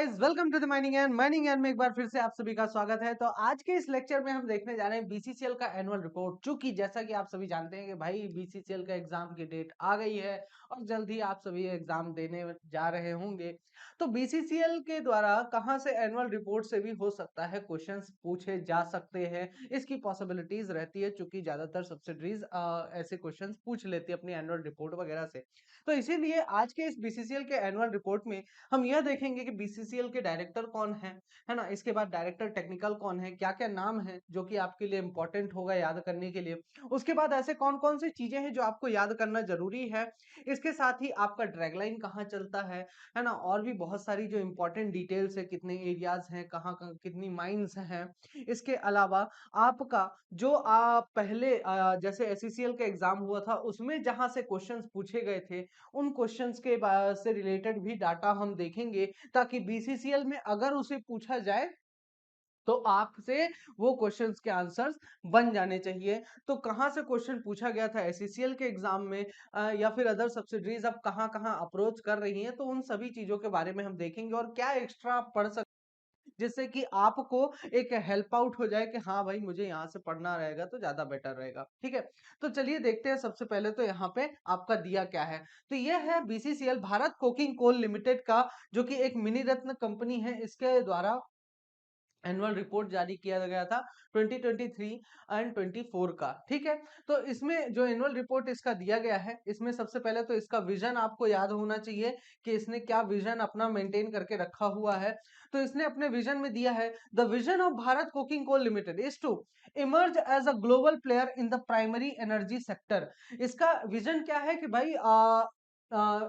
Guys, welcome to the mining and में एक बार फिर से आप सभी का स्वागत है। तो आज के इस लेक्चर में हम देखने जा रहे हैं बीसीसीएल का एनुअल रिपोर्ट। चूंकि जैसा कि आप सभी जानते हैं कि भाई बीसीसीएल का एग्जाम की डेट आ गई है और जल्द ही आप सभी एग्जाम देने जा रहे होंगे। तो बीसीसीएल के द्वारा कहां से एनुअल रिपोर्ट से भी हो सकता है क्वेश्चंस पूछे जा सकते हैं, इसकी पॉसिबिलिटीज रहती है। चूंकि ज्यादातर सब्सिडरीज ऐसे क्वेश्चंस पूछ लेती है अपनी एनुअल रिपोर्ट वगैरह से। तो इसीलिए आज के इस बीसीसीएल के एनुअल रिपोर्ट में हम यह देखेंगे कि बीसीसीएल के डायरेक्टर कौन है ना। इसके बाद डायरेक्टर टेक्निकल कौन है, क्या क्या नाम है जो कि आपके लिए इंपॉर्टेंट होगा याद करने के लिए। उसके बाद ऐसे कौन कौन सी चीजें हैं जो आपको याद करना जरूरी है। इसके साथ ही आपका ड्रैग लाइन कहाँ चलता है ना। और भी बहुत सारी जो इंपॉर्टेंट डिटेल्स है, कितने एरियाज हैं, कहाँ कहाँ कितनी माइंस हैं। इसके अलावा आपका जो पहले जैसे एससीसीएल का एग्जाम हुआ था उसमें जहां से क्वेश्चंस पूछे गए थे, उन क्वेश्चंस के से रिलेटेड भी डाटा हम देखेंगे, ताकि बीसीसीएल में अगर उसे पूछा जाए तो आपसे वो क्वेश्चंस के आंसर्स बन जाने चाहिए। तो कहाँ से क्वेश्चन पूछा गया था एससीसीएल के एग्जाम में, या फिर अदर सब्सिडरीज अब कहाँ कहाँ अप्रोच कर रही हैं, तो उन सभी चीजों के बारे में हम देखेंगे और क्या एक्स्ट्रा आप पढ़ सकते, जिससे कि आपको एक हेल्प आउट हो जाए कि हाँ भाई मुझे यहाँ से पढ़ना रहेगा तो ज्यादा बेटर रहेगा। ठीक है, तो चलिए देखते हैं। सबसे पहले तो यहाँ पे आपका दिया क्या है। तो यह है BCCL Bharat coking coal limited का, जो कि एक मिनी रत्न कंपनी है, इसके द्वारा एनुअल रिपोर्ट जारी किया गया था 2023 एंड 24 का। ठीक है, तो इसमें जो एनुअल रिपोर्ट इसका दिया गया है, इसमें सबसे पहले तो इसका विजन आपको याद होना चाहिए कि इसने क्या विजन अपना मेंटेन करके रखा हुआ है। तो इसने अपने विजन में दिया है, the vision of Bharat coking coal limited is to emerge as a global player in the primary energy sector. इसका विजन क्या है कि भाई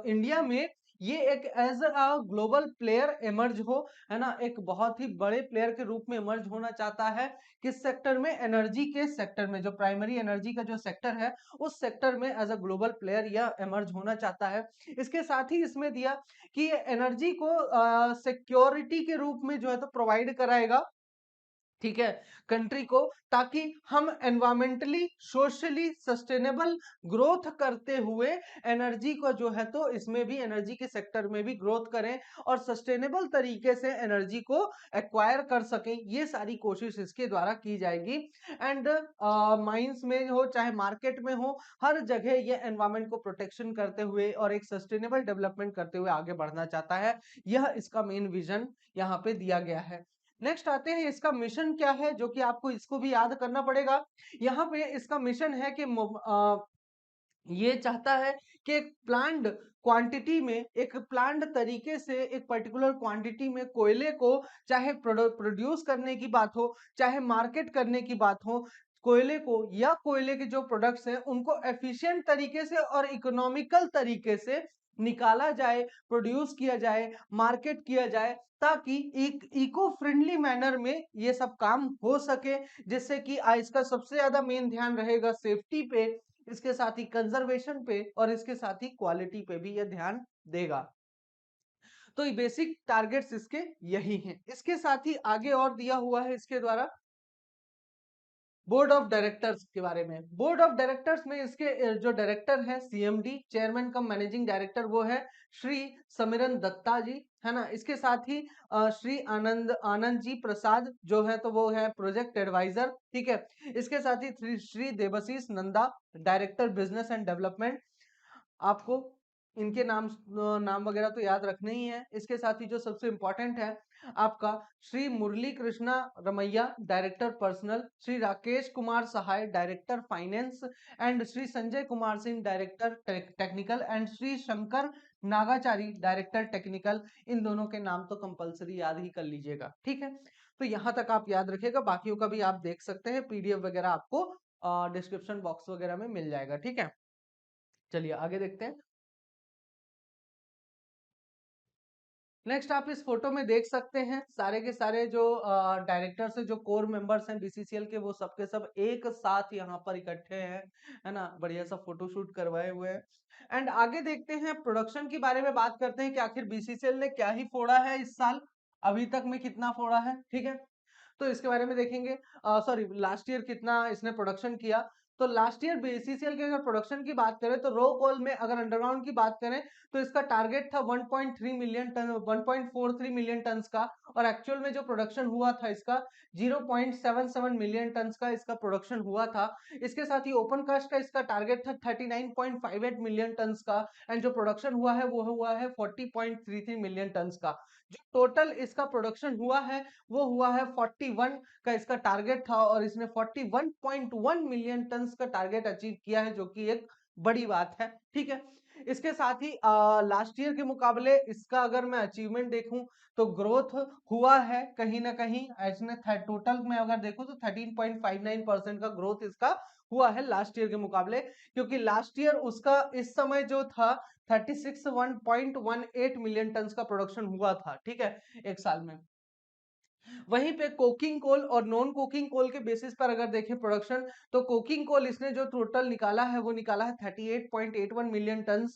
इंडिया में ये एक as a global player emerge हो, है ना। एक बहुत ही बड़े प्लेयर के रूप में इमर्ज होना चाहता है। किस सेक्टर में? एनर्जी के सेक्टर में, जो प्राइमरी एनर्जी का जो सेक्टर है उस सेक्टर में एज अ ग्लोबल प्लेयर यह इमर्ज होना चाहता है। इसके साथ ही इसमें दिया कि एनर्जी को सिक्योरिटी के रूप में जो है तो प्रोवाइड कराएगा, ठीक है, कंट्री को, ताकि हम एनवायरमेंटली सोशली सस्टेनेबल ग्रोथ करते हुए एनर्जी को जो है तो इसमें भी एनर्जी के सेक्टर में भी ग्रोथ करें और सस्टेनेबल तरीके से एनर्जी को एक्वायर कर सकें। ये सारी कोशिश इसके द्वारा की जाएगी। एंड माइंस में हो चाहे मार्केट में हो, हर जगह ये एनवायरमेंट को प्रोटेक्शन करते हुए और एक सस्टेनेबल डेवलपमेंट करते हुए आगे बढ़ना चाहता है। यह इसका मेन विजन यहाँ पे दिया गया है। नेक्स्ट आते हैं, इसका मिशन क्या है, जो कि आपको इसको भी याद करना पड़ेगा। यहाँ पे इसका मिशन है कि ये चाहता है कि एक प्लान्ड क्वांटिटी में, एक प्लान्ड तरीके से एक पर्टिकुलर क्वांटिटी में कोयले को, चाहे प्रोड्यूस करने की बात हो चाहे मार्केट करने की बात हो, कोयले को या कोयले के जो प्रोडक्ट्स हैं उनको एफिशिएंट तरीके से और इकोनॉमिकल तरीके से निकाला जाए, प्रोड्यूस किया जाए, मार्केट किया जाए, ताकि एक इको फ्रेंडली मैनर में ये सब काम हो सके। जिससे कि इसका सबसे ज्यादा मेन ध्यान रहेगा सेफ्टी पे, इसके साथ ही कंजर्वेशन पे और इसके साथ ही क्वालिटी पे भी ये ध्यान देगा। तो ये बेसिक टारगेट्स इसके यही हैं। इसके साथ ही आगे और दिया हुआ है इसके द्वारा बोर्ड ऑफ डायरेक्टर्स के बारे में। बोर्ड ऑफ डायरेक्टर्स में इसके जो डायरेक्टर है CMD, chairman cum managing director, वो है श्री समिरन दत्ता जी, है ना। इसके साथ ही श्री आनंद आनंद जी प्रसाद जो है तो वो है प्रोजेक्ट एडवाइजर, ठीक है। इसके साथ ही Shri Devashish Nanda, director business and development. आपको इनके नाम वगैरह तो याद रखने ही है। इसके साथ ही जो सबसे इंपॉर्टेंट है आपका Shri Murali Krishna Ramaiah, director personnel, Shri Rakesh Kumar Sahay, director finance, and Shri Sanjay Kumar Singh, director technical, and Shri Shankar Nagachari, director technical. इन दोनों के नाम तो कंपलसरी याद ही कर लीजिएगा, ठीक है। तो यहां तक आप याद रखिएगा, बाकियों का भी आप देख सकते हैं, पीडीएफ वगैरह आपको डिस्क्रिप्शन बॉक्स वगैरह में मिल जाएगा, ठीक है। चलिए आगे देखते हैं। नेक्स्ट आप इस फोटो में देख सकते हैं सारे के सारे जो डायरेक्टर्स है, जो कोर मेंबर्स हैं बीसीसीएल के, वो सबके सब एक साथ यहाँ पर इकट्ठे हैं, है ना। बढ़िया सा फोटो शूट करवाए हुए हैं। एंड आगे देखते हैं, प्रोडक्शन के बारे में बात करते हैं कि आखिर बीसीसीएल ने क्या ही फोड़ा है इस साल, अभी तक में कितना फोड़ा है, ठीक है। तो इसके बारे में देखेंगे, सॉरी लास्ट ईयर कितना इसने प्रोडक्शन किया। तो लास्ट ईयर बीसीसीएल के अगर प्रोडक्शन की बात करें तो रो कोल में अगर अंडरग्राउंड की बात करें तो इसका टारगेट था 1.3 मिलियन टन 1.43 मिलियन टन का, और एक्चुअल में जो प्रोडक्शन हुआ था इसका 0.77 मिलियन टन का इसका प्रोडक्शन हुआ था। इसके साथ ही ओपन कास्ट का इसका टारगेट था 39.58 मिलियन टन का, एंड जो प्रोडक्शन हुआ है वो हुआ है 40.33 मिलियन टन का। जो टोटल इसका प्रोडक्शन हुआ है वो हुआ है 41 का इसका टारगेट था, और इसने 41.1 मिलियन टन का टारगेट अचीव किया है, जो कि एक बड़ी बात है। ठीक है, इसके साथ ही लास्ट ईयर के मुकाबले इसका अगर मैं अचीवमेंट देखूं तो ग्रोथ हुआ है कहीं ना कहीं। इसने टोटल में अगर देखूं तो 13.59% का ग्रोथ इसका हुआ है लास्ट ईयर के मुकाबले, क्योंकि लास्ट ईयर उसका इस समय जो था 36.18 मिलियन टन का प्रोडक्शन हुआ था। ठीक है, एक साल में। वहीं पे कोकिंग कोल और नॉन कोकिंग कोल के बेसिस पर अगर देखें प्रोडक्शन, तो कोकिंग कोल इसने जो टोटल निकाला है वो निकाला है 38.81 मिलियन टन,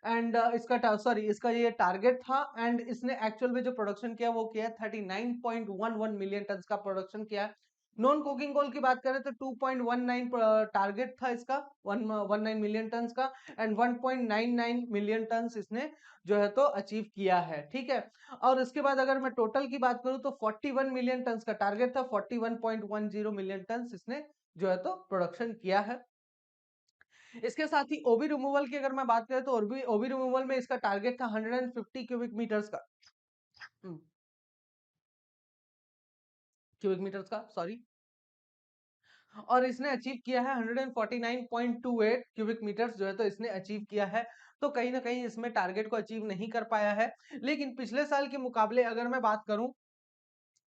एंड इसका सॉरी इसका ये टारगेट था, एंड इसने एक्चुअल में जो प्रोडक्शन किया वो किया 39.11 मिलियन टन का प्रोडक्शन किया। नॉन कुकिंग कोल की बात करें तो 2.19 टारगेट था इसका 119 मिलियन टन का, एंड 1.99 मिलियन टन इसने जो है तो अचीव किया है। ठीक है, और इसके बाद अगर मैं टोटल की बात करूं तो 41 मिलियन टन का टारगेट था, 41.10 मिलियन टन इसने जो है तो प्रोडक्शन किया है। इसके साथ ही ओबी रिमूवल की अगर मैं बात करें तो ओबी रिमूवल में इसका टारगेट था 150 क्यूबिक मीटर्स का, क्यूबिक मीटर्स का सॉरी, और इसने अचीव किया है 149.28 क्यूबिक मीटर्स जो है तो इसने अचीव किया है। तो कहीं ना कहीं इसमें टारगेट को अचीव नहीं कर पाया है, लेकिन पिछले साल के मुकाबले अगर मैं बात करूं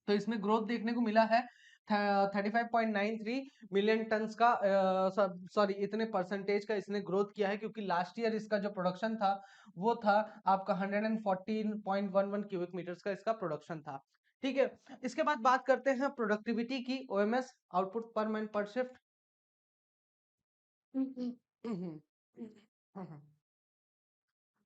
तो इसमें ग्रोथ देखने को मिला है 35.93 मिलियन टन्स का, सॉरी इतने परसेंटेज का इसने ग्रोथ किया है, क्योंकि लास्ट ईयर इसका जो प्रोडक्शन था वो था आपका 114.11 क्यूबिक मीटर्स का इसका प्रोडक्शन था। ठीक है, इसके बाद बात करते हैं प्रोडक्टिविटी की, ओएमएस आउटपुट पर मैन पर शिफ्ट।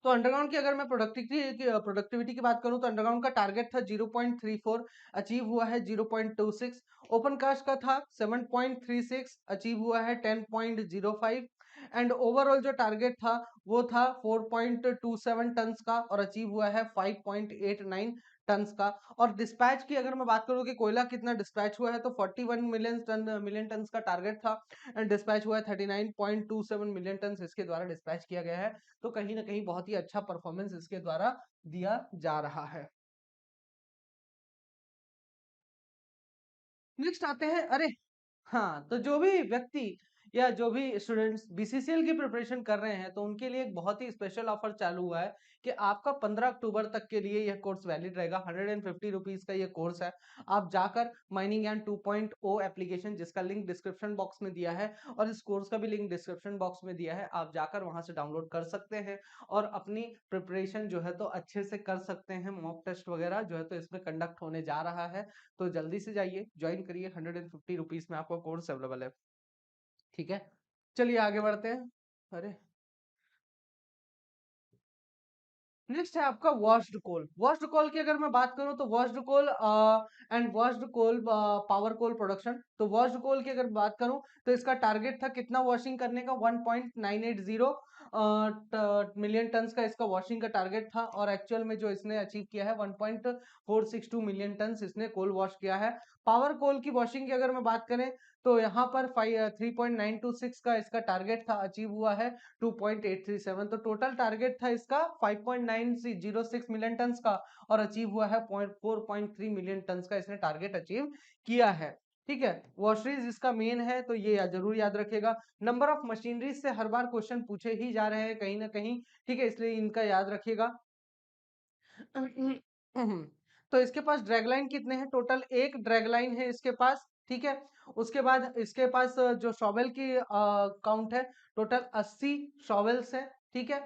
तो अंडरग्राउंड की अगर मैं प्रोडक्टिविटी की बात करूं तो अंडरग्राउंड का टारगेट था 0.34, अचीव हुआ है 0.26। ओपन कास्ट का था 7.36, अचीव हुआ है 10.05, एंड ओवरऑल जो टारगेट था वो था 4.27 टन का, और अचीव हुआ है 5.89 टन का। और डिस्पैच की अगर मैं बात करूं कि कोयला कितना डिस्पैच हुआ है तो 41 मिलियन टन का टारगेट था, एंड डिस्पैच हुआ है 39.27 मिलियन टन इसके द्वारा डिस्पैच किया गया है। तो कहीं ना कहीं बहुत ही अच्छा परफॉर्मेंस इसके द्वारा दिया जा रहा है। नेक्स्ट आते हैं, अरे हाँ, तो जो भी व्यक्ति या जो भी स्टूडेंट्स बीसीसीएल की प्रिपरेशन कर रहे हैं तो उनके लिए एक बहुत ही स्पेशल ऑफर चालू हुआ है कि आपका 15 अक्टूबर तक के लिए यह कोर्स वैलिड रहेगा। 150 रुपीज का ये कोर्स है। आप जाकर माइनिंग एंड 2.0 एप्लीकेशन, जिसका लिंक डिस्क्रिप्शन बॉक्स में दिया है और इस कोर्स का भी लिंक डिस्क्रिप्शन बॉक्स में दिया है, आप जाकर वहां से डाउनलोड कर सकते हैं और अपनी प्रिपरेशन जो है तो अच्छे से कर सकते हैं। मॉक टेस्ट वगैरह जो है तो इसमें कंडक्ट होने जा रहा है, तो जल्दी से जाइए ज्वाइन करिए। 150 रुपीज में आपका कोर्स अवेलेबल है। ठीक है, चलिए आगे बढ़ते हैं। अरे नेक्स्ट है आपका वॉश्ड कोल। वॉश्ड कोल की अगर मैं बात करूं तो washed coal and washed coal power coal production. तो वॉश्ड कोल की अगर बात करूं तो इसका टारगेट था कितना वॉशिंग करने का, 1980 मिलियन टन का इसका वॉशिंग का टारगेट था, और एक्चुअल में जो इसने अचीव किया है 1.462 मिलियन टन इसने कोल वॉश किया है। पावर कोल की वॉशिंग की अगर मैं बात करें तो यहाँ पर 3.926 का इसका टारगेट था, अचीव हुआ है 2.837। तो टोटल टारगेट था इसका 5.906 मिलियन टन का, और अचीव हुआ है 4.3 मिलियन टन का इसने टारगेट अचीव किया है। ठीक है, वॉशरीज इसका मेन है तो ये जरूर याद रखेगा। नंबर ऑफ मशीनरीज से हर बार क्वेश्चन पूछे ही जा रहे हैं कहीं ना कहीं। ठीक है, इसलिए इनका याद रखिएगा। तो इसके पास ड्रैगलाइन कितने हैं, टोटल एक ड्रैगलाइन है इसके पास। ठीक है, उसके बाद इसके पास जो शॉवेल की काउंट है, टोटल 80 शॉवेल्स है। ठीक है,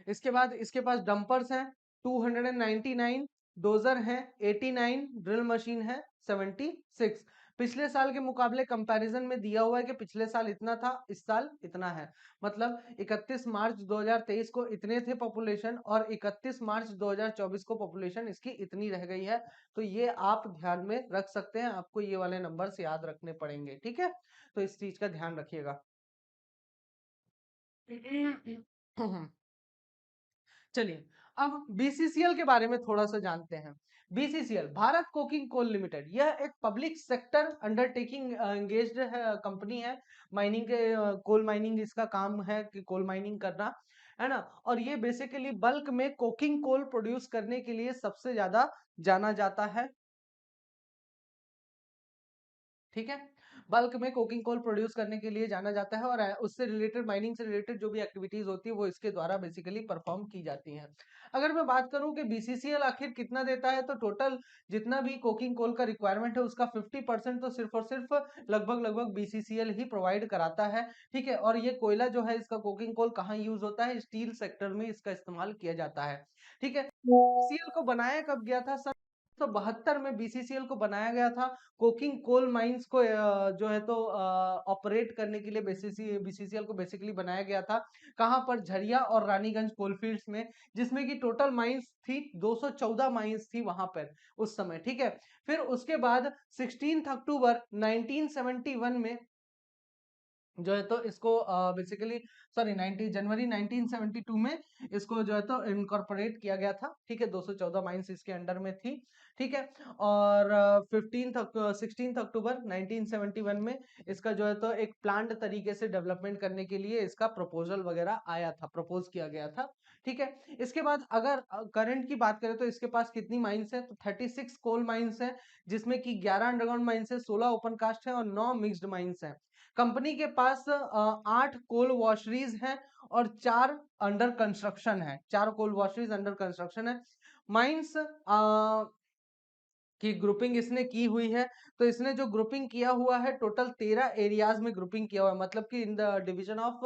इसके बाद इसके पास डंपर्स हैं 299, डोजर हैं 89, ड्रिल मशीन है 76। पिछले साल के मुकाबले कंपैरिजन में दिया हुआ है कि पिछले साल इतना था, इस साल इतना है। मतलब 31 मार्च 2023 को इतने थे पॉपुलेशन और 31 मार्च 2024 को पॉपुलेशन इसकी इतनी रह गई है। तो ये आप ध्यान में रख सकते हैं, आपको ये वाले नंबर्स याद रखने पड़ेंगे, ठीक है। तो इस चीज का ध्यान रखिएगा। चलिए, अब बीसीसीएल के बारे में थोड़ा सा जानते हैं। BCCL Bharat coking coal limited, यह एक पब्लिक सेक्टर अंडरटेकिंग एंगेज्ड है, कंपनी है। माइनिंग के कोल माइनिंग इसका काम है कि कोल माइनिंग करना, है ना। और ये बेसिकली बल्क में कोकिंग कोल प्रोड्यूस करने के लिए सबसे ज्यादा जाना जाता है, ठीक है। बल्क में कोकिंग कोल प्रोड्यूस करने के लिए जाना जाता है और उससे रिलेटेड, माइनिंग से रिलेटेड जो भी एक्टिविटीज होती है वो इसके द्वारा बेसिकली परफॉर्म की जाती हैं। अगर मैं बात करूं कि बीसीसीएल आखिर कितना देता है, तो टोटल जितना भी कोकिंग कोल का रिक्वायरमेंट है उसका 50% तो सिर्फ और सिर्फ लगभग लगभग बीसीसीएल ही प्रोवाइड कराता है, ठीक है। और ये कोयला जो है, इसका कोकिंग कोल कहाँ यूज होता है, स्टील सेक्टर में इसका इस्तेमाल किया जाता है, ठीक है। बीसीसीएल को बनाया कब गया था? सन 1972 में बीसीसीएल को बनाया गया था। कोकिंग कोल माइंस को जो है तो ऑपरेट करने के लिए बीसीसीएल को बेसिकली बनाया गया था। कहां पर? झरिया और रानीगंज कोलफील्ड्स में, जिसमें कि टोटल माइंस थी 214 माइंस थी वहां पर उस समय, ठीक है। फिर उसके बाद 16 अक्टूबर 1971 में जो है तो इसको बेसिकली, सॉरी 90 जनवरी 1972 में इसको जो है तो इनकॉर्पोरेट किया गया था, ठीक है। 214 माइंस इसके अंडर में थी, ठीक है। और 16 अक्टूबर 1971 में इसका जो है तो एक प्लान्ड तरीके से डेवलपमेंट करने के लिए इसका प्रपोजल वगैरह आया था, प्रपोज किया गया था, ठीक है। इसके बाद अगर करंट की बात करें तो इसके पास कितनी माइंस है, तो 36 कोल माइंस है, जिसमें कि 11 अंडरग्राउंड माइंस है, 16 ओपन कास्ट है और 9 मिक्स्ड माइंस है। कंपनी के पास 8 कोल वॉशरीज हैं और 4 अंडर कंस्ट्रक्शन है, 4 कोल वॉशरीज अंडर कंस्ट्रक्शन है। माइंस की ग्रुपिंग इसने की हुई है, तो इसने जो ग्रुपिंग किया हुआ है टोटल 13 एरियाज में ग्रुपिंग किया हुआ है, मतलब कि in the division of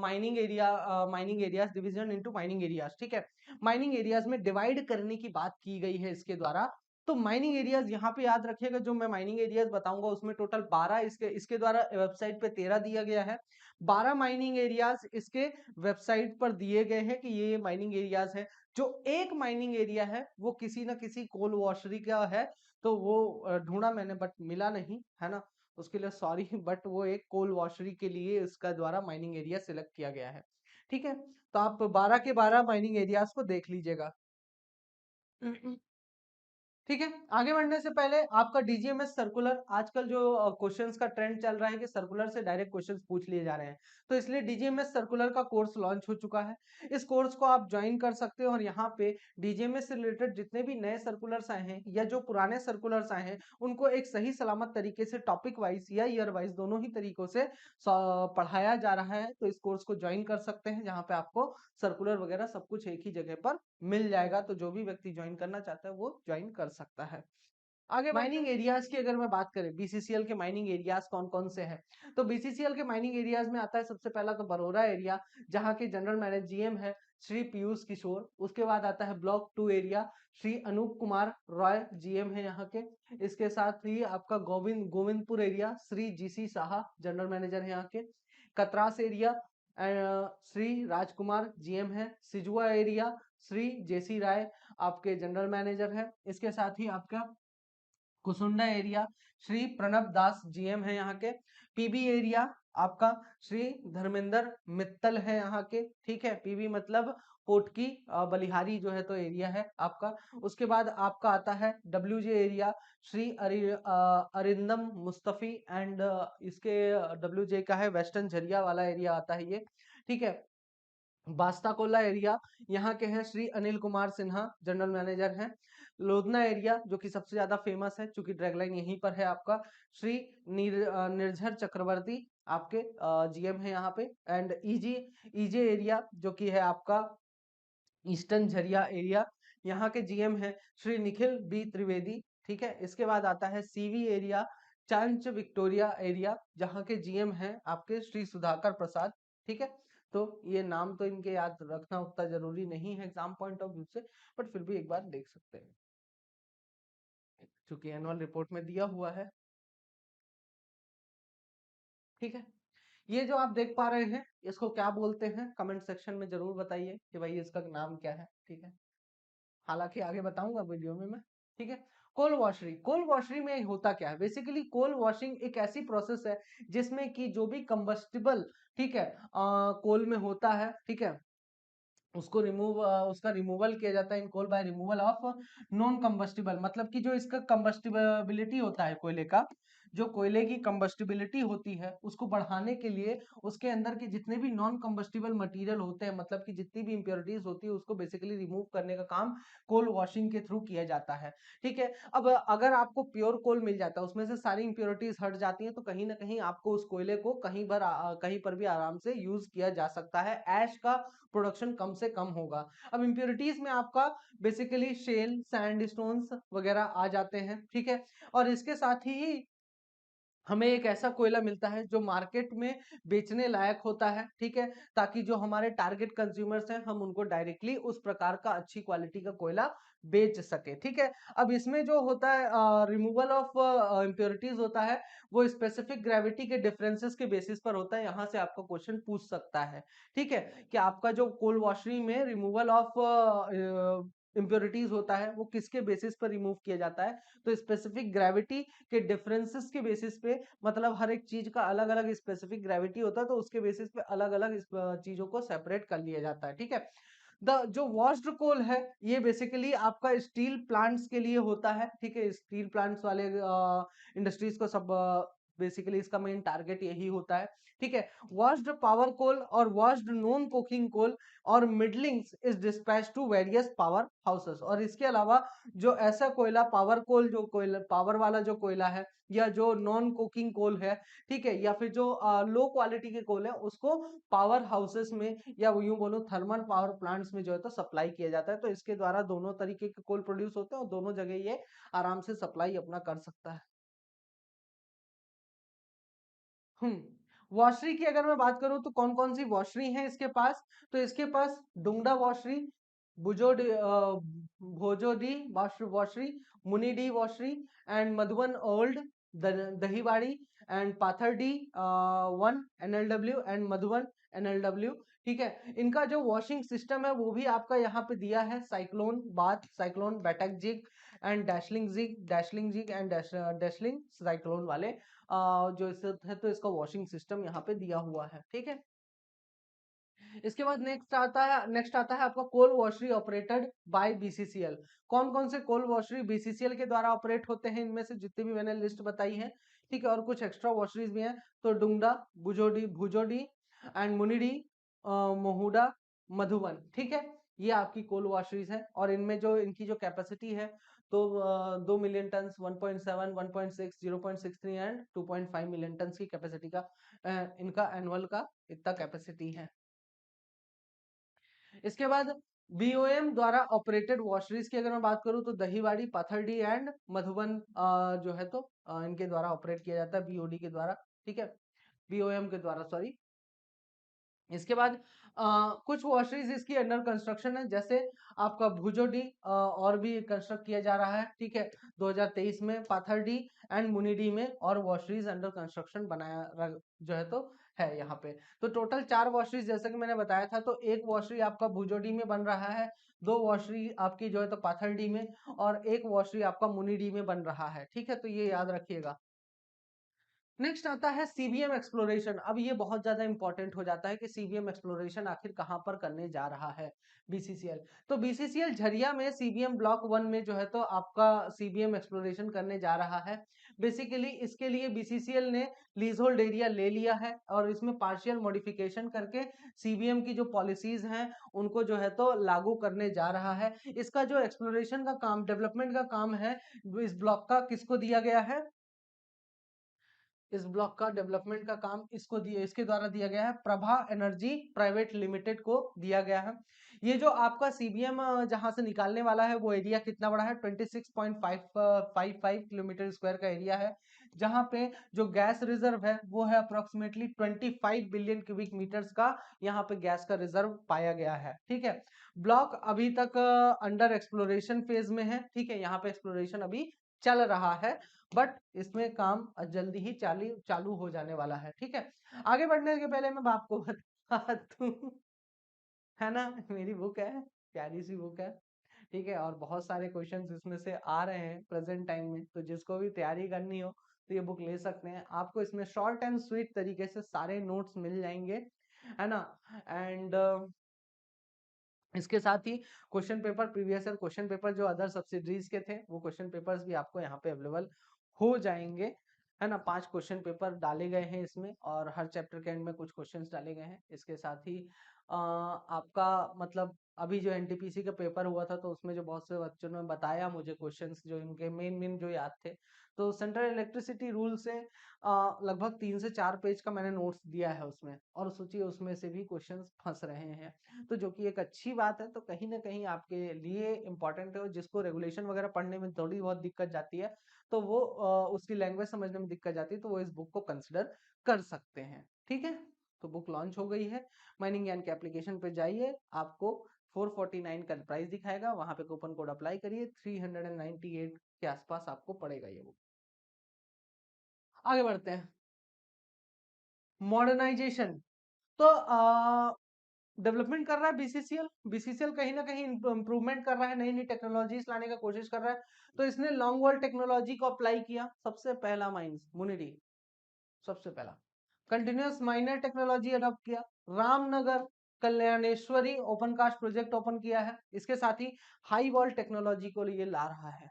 mining areas, division into mining areas, ठीक है। माइनिंग एरियाज में डिवाइड करने की बात की गई है इसके द्वारा। तो माइनिंग एरियाज यहाँ पे याद रखिएगा, जो मैं माइनिंग एरियाज बताऊंगा उसमें टोटल 12 इसके इसके द्वारा वेबसाइट पे 13 दिया गया है। 12 माइनिंग एरियाज इसके वेबसाइट पर दिए गए हैं कि ये माइनिंग एरियाज है। जो एक माइनिंग एरिया है वो किसी ना किसी कोल वॉशरी का है, तो वो ढूंढा मैंने बट मिला नहीं, है ना। उसके लिए सॉरी बट वो एक कोल वॉशरी के लिए इसका द्वारा माइनिंग एरिया सिलेक्ट किया गया है, ठीक है। तो आप 12 के 12 माइनिंग एरियाज को देख लीजिएगा। ठीक है। आगे बढ़ने से पहले आपका डीजीएमएस सर्कुलर, आजकल जो क्वेश्चंस का ट्रेंड चल रहा है कि सर्कुलर से डायरेक्ट क्वेश्चंस पूछ लिए जा रहे हैं, तो इसलिए डीजीएमएस सर्कुलर का कोर्स लॉन्च हो चुका है। इस कोर्स को आप ज्वाइन कर सकते हो और यहाँ पे डीजीएमएस से रिलेटेड जितने भी नए सर्कुलर्स आए हैं या जो पुराने सर्कुलर्स आए हैं उनको एक सही सलामत तरीके से टॉपिक वाइज या ईयर वाइज दोनों ही तरीकों से पढ़ाया जा रहा है। तो इस कोर्स को ज्वाइन कर सकते हैं, जहाँ पे आपको सर्कुलर वगैरह सब कुछ एक ही जगह पर मिल जाएगा। तो जो भी व्यक्ति ज्वाइन करना चाहता है वो ज्वाइन कर सकता है। आगे माइनिंग एरियाज की अगर मैं बात करें, बीसीसीएल के माइनिंग एरियाज कौन कौन से हैं, तो बीसीसीएल के माइनिंग एरियाज में आता है सबसे पहला तो बरोरा एरिया, जहां के जनरल मैनेजर जीएम है श्री पीयूष किशोर। उसके बाद आता है block 2 area, Shri Anup Kumar Roy GM है यहाँ के। इसके साथ ही आपका Govindpur area, Shri GC Saha general manager है यहाँ के। कतरास एरिया श्री राजकुमार जीएम है। सिजुआ एरिया श्री जेसी राय आपके जनरल मैनेजर है। इसके साथ ही आपका कुसुंडा एरिया श्री प्रणब दास जीएम है यहाँ के। पीबी एरिया आपका श्री धर्मेंद्र मित्तल है यहाँ के, ठीक है। पीबी मतलब पोटकी बलिहारी जो है तो एरिया है आपका। उसके बाद आपका आता है डब्ल्यूजे एरिया, श्री अरिंदम मुस्तफी एंड इसके डब्ल्यूजे का है वेस्टर्न झरिया वाला एरिया आता है ये, ठीक है। बास्ताकोला एरिया यहाँ के हैं श्री अनिल कुमार सिन्हा जनरल मैनेजर हैं। लोधना एरिया जो कि सबसे ज्यादा फेमस है क्योंकि ड्रैगलाइन यहीं पर है आपका, श्री निर्झर चक्रवर्ती आपके जीएम है यहाँ पे। एंड ईजे एरिया जो कि है आपका ईस्टर्न झरिया एरिया, यहाँ के जीएम है श्री निखिल बी त्रिवेदी, ठीक है। इसके बाद आता है सीवी एरिया, चांच विक्टोरिया एरिया, जहाँ के जीएम हैं आपके श्री सुधाकर प्रसाद, ठीक है। तो ये नाम तो इनके याद रखना उतना जरूरी नहीं है एग्जाम पॉइंट ऑफ व्यू से, बट फिर भी एक बार देख सकते हैं क्योंकि एनुअल रिपोर्ट में दिया हुआ है। ठीक है। ये जो आप देख पा रहे हैं इसको क्या बोलते हैं, कमेंट सेक्शन में जरूर बताइए कि भाई इसका नाम क्या है। ठीक है, हालांकि आगे बताऊंगा वीडियो में मैं। ठीक है, कोल वॉशरी, कोल वॉशरी में होता क्या है, बेसिकली कोल वॉशिंग एक ऐसी प्रोसेस है जिसमें कि जो भी कंबस्टिबल, ठीक है, कोल में होता है, ठीक है, उसको उसका रिमूवल किया जाता है in coal by removal of non combustible, मतलब कि जो इसका कंबस्टिबिलिटी होता है कोयले का, जो कोयले की कंबस्टिबिलिटी होती है उसको बढ़ाने के लिए उसके अंदर के जितने भी नॉन कंबस्टिबल मटेरियल होते हैं, मतलब कि जितनी भी इंप्योरिटीज होती है उसको बेसिकली रिमूव करने का काम कोल वॉशिंग के थ्रू किया जाता है। ठीक है, अब अगर आपको प्योर कोल मिल जाता है उसमें से सारी इंप्योरिटीज हट जाती हैं तो कहीं ना कहीं आपको उस कोयले को कहीं पर भी आराम से यूज किया जा सकता है, ऐश का प्रोडक्शन कम से कम होगा। अब इंप्योरिटीज में आपका बेसिकली शेल, सैंडस्टोन्स वगैरह आ जाते हैं। ठीक है, और इसके साथ ही हमें एक ऐसा कोयला मिलता है जो मार्केट में बेचने लायक होता है। ठीक है, ताकि जो हमारे टारगेट कंज्यूमर्स हैं हम उनको डायरेक्टली उस प्रकार का अच्छी क्वालिटी का कोयला बेच सके। ठीक है, अब इसमें जो होता है रिमूवल ऑफ इम्प्योरिटीज होता है वो स्पेसिफिक ग्रेविटी के डिफरेंसेस के बेसिस पर होता है, यहाँ से आपका क्वेश्चन पूछ सकता है। ठीक है, कि आपका जो कोल वॉशरी में रिमूवल ऑफ इम्प्योरिटीज होता है वो किसके बेसिस पर रिमूव किया जाता है, तो स्पेसिफिक ग्रेविटी के डिफरेंसेस के बेसिस पे, मतलब हर एक चीज का अलग अलग स्पेसिफिक ग्रेविटी होता है तो उसके बेसिस पे अलग अलग चीजों को सेपरेट कर लिया जाता है। ठीक है, द जो वॉश्ड कोल है ये बेसिकली आपका स्टील प्लांट्स के लिए होता है। ठीक है, स्टील प्लांट्स वाले इंडस्ट्रीज को सब बेसिकली इसका मेन टारगेट यही होता है। ठीक है, वॉश्ड पावर कोल और वॉश्ड नॉन कोकिंग कोल और middlings is dispatch to various power houses, और इसके अलावा जो ऐसा कोयला पावर कोल, जो कोयला पावर वाला जो कोयला है या जो नॉन कोकिंग कोल है, ठीक है, या फिर जो लो क्वालिटी के कोल है उसको पावर हाउसेस में या यूं बोलो थर्मल पावर प्लांट्स में जो है तो सप्लाई किया जाता है। तो इसके द्वारा दोनों तरीके के कोल प्रोड्यूस होते हैं और दोनों जगह ये आराम से सप्लाई अपना कर सकता है। वॉशरी की अगर मैं बात करूं तो कौन कौन सी वॉशरी है इसके पास, तो इसके पास Dugda washery, Bhojudih Bhojudih washery, Munidih washery and Madhuban old, दहीवाड़ी and Patherdih one NLW and Madhuban NLW. ठीक है, इनका जो वॉशिंग सिस्टम है वो भी आपका यहाँ पे दिया है, cyclone bath, cyclone Batac jig and deshaling jig and deshaling cyclone वाले जो इससे है तो इसका वॉशिंग सिस्टम यहाँ पे दिया हुआ है। ठीक है, इसके बाद नेक्स्ट आता है आपका कोल वॉशरी ऑपरेटेड बाय बीसीसीएल। कौन कौन से कोल वॉशरी बीसीसीएल के द्वारा ऑपरेट होते हैं, इनमें से जितने भी मैंने लिस्ट बताई है। ठीक है, और कुछ एक्स्ट्रा वॉशरीज भी हैं, तो डुंगडा, बुजोडी भुजोडी एंड मुनिडी, मोहुडा, मधुबन। ठीक है, ये आपकी कोल वॉशरीज है और इनमें जो इनकी जो कैपेसिटी है तो 2 million ton, 1.7, 1.6, 0.63 and 2.5 million ton की कैपेसिटी का इनका एनुअल का इतना कैपेसिटी है। इसके बाद बीओएम द्वारा ऑपरेटेड वॉशरीज की अगर मैं बात करूं तो दहीवाड़ी, पाथरडी एंड मधुबन जो है तो इनके द्वारा ऑपरेट किया जाता है, बीओडी के द्वारा। ठीक है, बीओएम के द्वारा, सॉरी। इसके बाद कुछ वॉशरीज इसकी अंडर कंस्ट्रक्शन है, जैसे आपका भुजोडी और भी कंस्ट्रक्ट किया जा रहा है। ठीक है, 2023 में पाथरडी एंड मुनिडी में और वॉशरीज अंडर कंस्ट्रक्शन जो है तो है यहाँ पे। तो टोटल 4 वॉशरीज जैसे कि मैंने बताया था, तो एक वॉशरी आपका भुजोडी में बन रहा है, 2 वॉशरी आपकी जो है तो पाथरडी में और एक वॉशरी आपका मुनिडी में बन रहा है। ठीक है, तो ये याद रखिएगा। नेक्स्ट आता है सीबीएम एक्सप्लोरेशन। अब ये बहुत ज्यादा इंपॉर्टेंट हो जाता है कि सीबीएम एक्सप्लोरेशन आखिर कहां पर करने जा रहा है बीसीसीएल। तो बीसीसीएल झरिया में सीबीएम ब्लॉक 1 में जो है तो आपका सीबीएम एक्सप्लोरेशन करने जा रहा है। बेसिकली इसके लिए बीसीसीएल ने लीज होल्ड एरिया ले लिया है और इसमें पार्शियल मॉडिफिकेशन करके सीबीएम की जो पॉलिसीज हैं उनको जो है तो लागू करने जा रहा है। इसका जो एक्सप्लोरेशन का काम, डेवलपमेंट का काम है, इस ब्लॉक का किसको दिया गया है, इस ब्लॉक का डेवलपमेंट का काम इसके द्वारा दिया गया है, प्रभा एनर्जी प्राइवेट लिमिटेड को दिया गया है। ये जो आपका सीबीएम जहां से निकालने वाला है वो एरिया कितना बड़ा है, 26.55 किलोमीटर स्क्वायर का एरिया है, जहां पे जो गैस रिजर्व है वो है अप्रोक्सीमेटली 25 बिलियन क्यूबिक मीटर्स का, यहाँ पे गैस का रिजर्व पाया गया है। ठीक है, ब्लॉक अभी तक अंडर एक्सप्लोरेशन फेज में है। ठीक है, यहाँ पे एक्सप्लोरेशन अभी चल रहा है, बट इसमें काम जल्दी ही चालू चालू हो जाने वाला है। ठीक है, आगे बढ़ने के पहले मैं आपको बता दूं, है ना, मेरी बुक है, प्यारी सी बुक है, ठीक है, और बहुत सारे क्वेश्चंस इसमें से आ रहे हैं प्रेजेंट टाइम में, तो जिसको भी तैयारी करनी हो तो ये बुक ले सकते हैं। आपको इसमें शॉर्ट एंड स्वीट तरीके से सारे नोट्स मिल जाएंगे, है ना। एंड इसके साथ ही question paper, previous year question paper जो अदर सब्सिडरीज के थे, वो क्वेश्चन पेपर्स भी आपको यहाँ पे अवेलेबल हो जाएंगे, है ना। 5 क्वेश्चन पेपर डाले गए हैं इसमें, और हर चैप्टर के एंड में कुछ क्वेश्चंस डाले गए हैं। इसके साथ ही आपका मतलब अभी जो एनटीपीसी का पेपर हुआ था, तो उसमें जो बहुत से बच्चों ने बताया मुझे क्वेश्चंस जो इनके मेन मेन जो याद थे, तो सेंट्रल इलेक्ट्रिसिटी रूल से लगभग 3 से 4 पेज का मैंने नोट्स दिया है उसमें, और सोचिए उसमें से भी क्वेश्चंस फंस रहे हैं, तो जो कि एक अच्छी बात है। तो कहीं ना कहीं आपके लिए इम्पोर्टेंट है, और जिसको रेगुलेशन वगैरह पढ़ने में थोड़ी बहुत दिक्कत जाती है, तो वो उसकी लैंग्वेज समझने में दिक्कत जाती है, तो वो इस बुक को कंसिडर कर सकते हैं। ठीक है, तो बुक लॉन्च हो गई है। माइनिंग ज्ञान के एप्लीकेशन पे जाइए, आपको 449 का प्राइस दिखाएगा, वहां पे कूपन कोड अप्लाई करिए, 398 के आसपास आपको पड़ेगा ये बुक। आगे बढ़ते हैं, मॉडर्नाइजेशन। तो डेवलपमेंट कर रहा है बीसीसीएल, बीसीसीएल कहीं ना कहीं इंप्रूवमेंट कर रहा है, नई नई टेक्नोलॉजीज लाने का कोशिश कर रहा है। तो इसने लॉन्ग वॉल टेक्नोलॉजी को अप्लाई किया, सबसे पहला माइंस मुनिडी, सबसे पहला कंटिन्यूअस माइनर टेक्नोलॉजी अडॉप्ट किया। Ramnagar Kalyaneshwari open cast project open किया है। इसके साथ ही हाई वॉल टेक्नोलॉजी को लिए ला रहा है,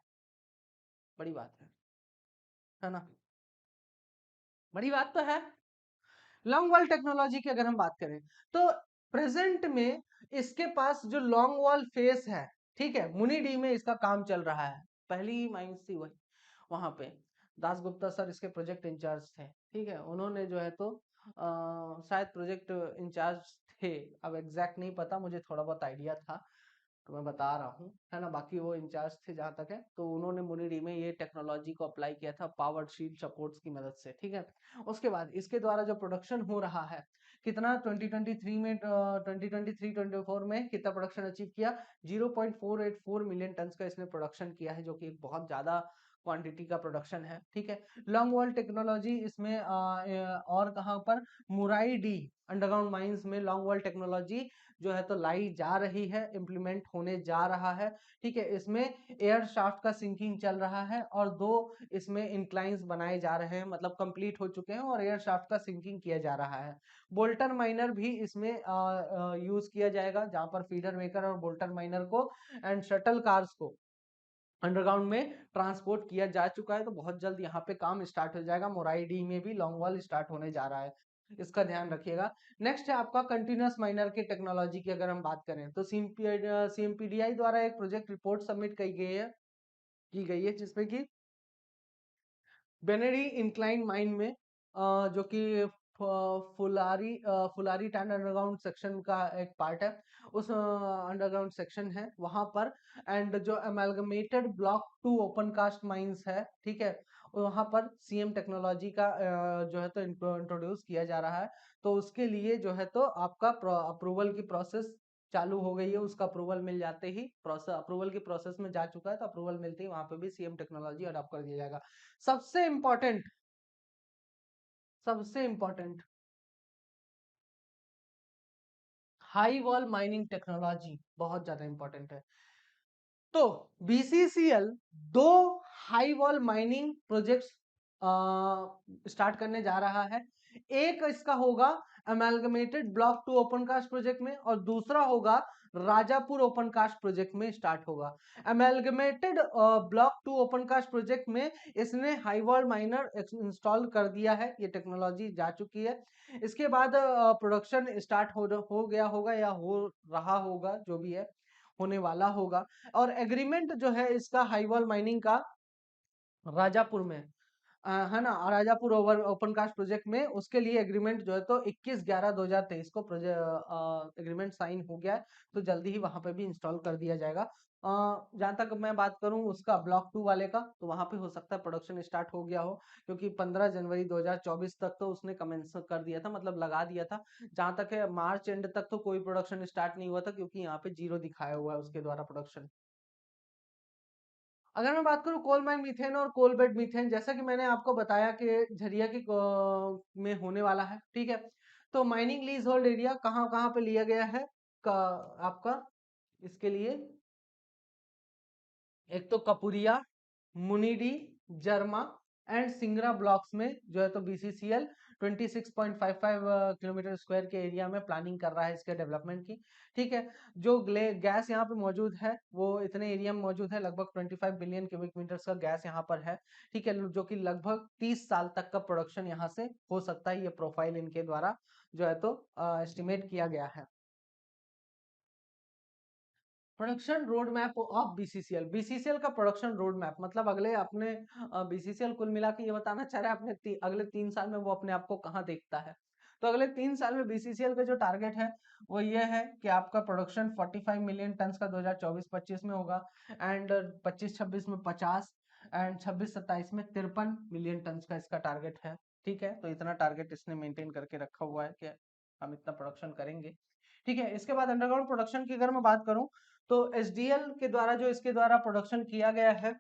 बड़ी बात है ना, बड़ी बात तो है। लॉन्ग वॉल टेक्नोलॉजी की अगर हम बात करें, तो प्रेजेंट में इसके पास जो लॉन्ग वॉल फेस है, ठीक है, मुनिडी में इसका काम चल रहा है। पहली ही माइंस थी वही, वहां पे दास गुप्ता सर इसके प्रोजेक्ट इंचार्ज थे, ठीक है, उन्होंने जो है तो शायद प्रोजेक्ट इंचार्ज थे, अब एग्जैक्ट नहीं पता, मुझे थोड़ा बहुत आइडिया था तो मैं बता रहा हूँ, है ना, बाकी वो इंचार्ज थे जहां तक है। तो उन्होंने मुनिडी में ये टेक्नोलॉजी को अप्लाई किया था पावर शील्ड सपोर्ट्स की मदद से, ठीक है। उसके बाद इसके द्वारा जो प्रोडक्शन हो रहा है, कितना 2023 में 2023-24 में कितना प्रोडक्शन अचीव किया, 0.484 मिलियन टन का इसने प्रोडक्शन किया है, जो कि एक बहुत ज्यादा क्वांटिटी का प्रोडक्शन है, ठीक है। लॉन्ग वॉल टेक्नोलॉजी इसमें और कहां पर, मुराई डी अंडरग्राउंड माइंस में लॉन्ग वॉल टेक्नोलॉजी जो है तो लाई जा रही है, इम्प्लीमेंट होने जा रहा है, ठीक है। इसमें एयर शाफ्ट का सिंकिंग चल रहा है, और 2 इसमें इंक्लाइंस बनाए जा रहे हैं, मतलब कंप्लीट हो चुके हैं, और एयर शाफ्ट का सिंकिंग किया जा रहा है। बोल्टन माइनर भी इसमें यूज किया जाएगा, जहां पर फीडर मेकर और बोल्टन माइनर को एंड शटल कार्स को अंडरग्राउंड में ट्रांसपोर्ट किया जा चुका है। तो बहुत जल्द यहाँ पे काम स्टार्ट हो जाएगा, मोराई डी में भी लॉन्ग वॉल स्टार्ट होने जा रहा है, इसका ध्यान रखिएगा। नेक्स्ट है आपका कंटिन्यूअस माइनर की टेक्नोलॉजी की अगर हम बात करें, तो सीएमपीडीआई द्वारा एक प्रोजेक्ट रिपोर्ट सबमिट की गई है, जिसमें कि बेनेडी इंक्लाइन माइन में जो कि फुलारी टैंड अंडरग्राउंड सेक्शन का एक पार्ट है, उस अंडरग्राउंड सेक्शन है वहां पर, एंड जो amalgamated block 2 open cast mines है, ठीक है, वहां पर सीएम टेक्नोलॉजी का जो है तो इंट्रोड्यूस किया जा रहा है। तो उसके लिए जो है तो आपका अप्रूवल की प्रोसेस चालू हो गई है, उसका अप्रूवल मिल जाते ही, प्रोसेस अप्रूवल की प्रोसेस में जा चुका है, तो अप्रूवल मिलते ही वहां पे भी सीएम टेक्नोलॉजी अडॉप्ट कर दिया जाएगा। सबसे इंपॉर्टेंट, सबसे important, high wall mining technology बहुत ज्यादा इंपॉर्टेंट है। तो BCCL 2 high wall mining projects start करने जा रहा है। एक इसका होगा amalgamated block 2 open cast project में, और दूसरा होगा राजापुर ओपन कास्ट प्रोजेक्ट में स्टार्ट होगा। Amalgamated block 2 open cast project में इसने हाई वॉल माइनर इंस्टॉल कर दिया है, ये टेक्नोलॉजी जा चुकी है। इसके बाद प्रोडक्शन स्टार्ट हो गया होगा, या हो रहा होगा, जो भी है होने वाला होगा। और एग्रीमेंट जो है इसका हाईवॉल माइनिंग का राजापुर में है ना, राजापुर ओपन कास्ट प्रोजेक्ट में, उसके लिए एग्रीमेंट जो है तो 21/11/2023 को एग्रीमेंट साइन हो गया है। तो जल्दी ही वहां पे भी इंस्टॉल कर दिया जाएगा। जहां तक मैं बात करूं उसका ब्लॉक 2 वाले का, तो वहां पे हो सकता है प्रोडक्शन स्टार्ट हो गया हो, क्योंकि 15 जनवरी 2024 तक तो उसने कमेंस कर दिया था, मतलब लगा दिया था। जहां तक है मार्च एंड तक तो कोई प्रोडक्शन स्टार्ट नहीं हुआ था, क्योंकि यहाँ पे जीरो दिखाया हुआ है उसके द्वारा प्रोडक्शन। अगर मैं बात करूँ कोल माइन मीथेन और कोल बेड मीथेन, जैसा कि मैंने आपको बताया कि झरिया की में होने वाला है, ठीक है। तो माइनिंग लीज होल्ड एरिया कहाँ कहाँ पे लिया गया है का आपका इसके लिए, एक तो कपुरिया, मुनिडी, जर्मा एंड सिंगरा ब्लॉक्स में जो है तो बीसीसीएल 26.55 किलोमीटर स्क्वायर के एरिया में प्लानिंग कर रहा है इसके डेवलपमेंट की, ठीक है। जो गैस यहाँ पे मौजूद है वो इतने एरिया में मौजूद है, लगभग 25 बिलियन क्यूबिक मीटर्स का गैस यहाँ पर है, ठीक है, जो कि लगभग 30 साल तक का प्रोडक्शन यहाँ से हो सकता है, ये प्रोफाइल इनके द्वारा जो है तो एस्टिमेट किया गया है। Production road map of BCCL, BCCL का प्रोडक्शन रोड मैप मतलब अगले अपने बीसीसीएल कुल मिला के ये बताना चाह रहा है अपने अगले 3 साल में वो अपने आप को कहाँ देखता है। तो अगले 3 साल में बीसीसीएल का जो टारगेट है वो ये है कि आपका प्रोडक्शन 45 मिलियन टन का 2024-25 में होगा, एंड 25-26 में 50, एंड 26-27 में 53 मिलियन टन का इसका टारगेट है, ठीक है। तो इतना टारगेट इसने मेंटेन करके रखा हुआ है कि हम इतना प्रोडक्शन करेंगे, ठीक है। इसके बाद अंडरग्राउंड प्रोडक्शन की अगर मैं बात करूं तो एसडीएल के द्वारा जो इसके द्वारा प्रोडक्शन किया गया है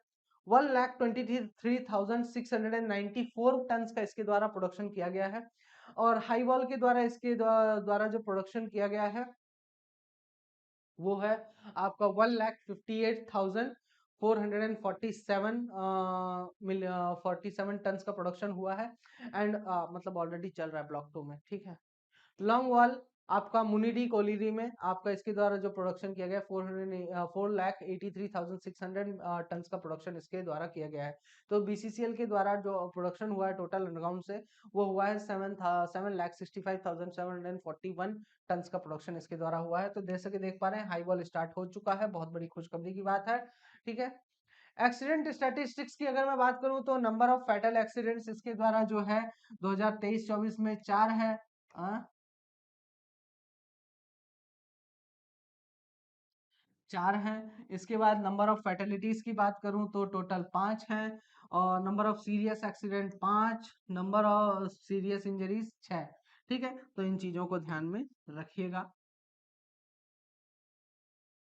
1,23,694 टन का इसके द्वारा प्रोडक्शन किया गया है, और हाई वॉल के द्वारा इसके द्वारा जो प्रोडक्शन किया गया है वो है आपका 1,58,447 47 टन का प्रोडक्शन हुआ है, एंड मतलब ऑलरेडी चल रहा है ब्लॉक 2 में, ठीक है। लॉन्ग वॉल आपका मुनिडी कोलिरी में आपका इसके द्वारा जो प्रोडक्शन किया गया 4,83,600 टन का प्रोडक्शन इसके द्वारा किया गया है। तो बीसीसीएल के द्वारा जो प्रोडक्शन हुआ है टोटल अंडरग्राउंड से वो हुआ है 7,65,741 टन का प्रोडक्शन इसके द्वारा हुआ है। तो जैसे कि देख पा रहे हैं हाई वॉल स्टार्ट हो चुका है, बहुत बड़ी खुशखबरी की बात है, ठीक है। एक्सीडेंट स्टैटिस्टिक्स की अगर मैं बात करूं तो नंबर ऑफ फैटल एक्सीडेंट्स इसके द्वारा जो है 2023-24 में 4 है, हाँ 4 हैं। इसके बाद नंबर ऑफ फैटेलिटीज की बात करूं तो टोटल 5 हैं, और number of serious accident 5, number of serious injuries 6, ठीक है। तो इन चीजों को ध्यान में रखिएगा।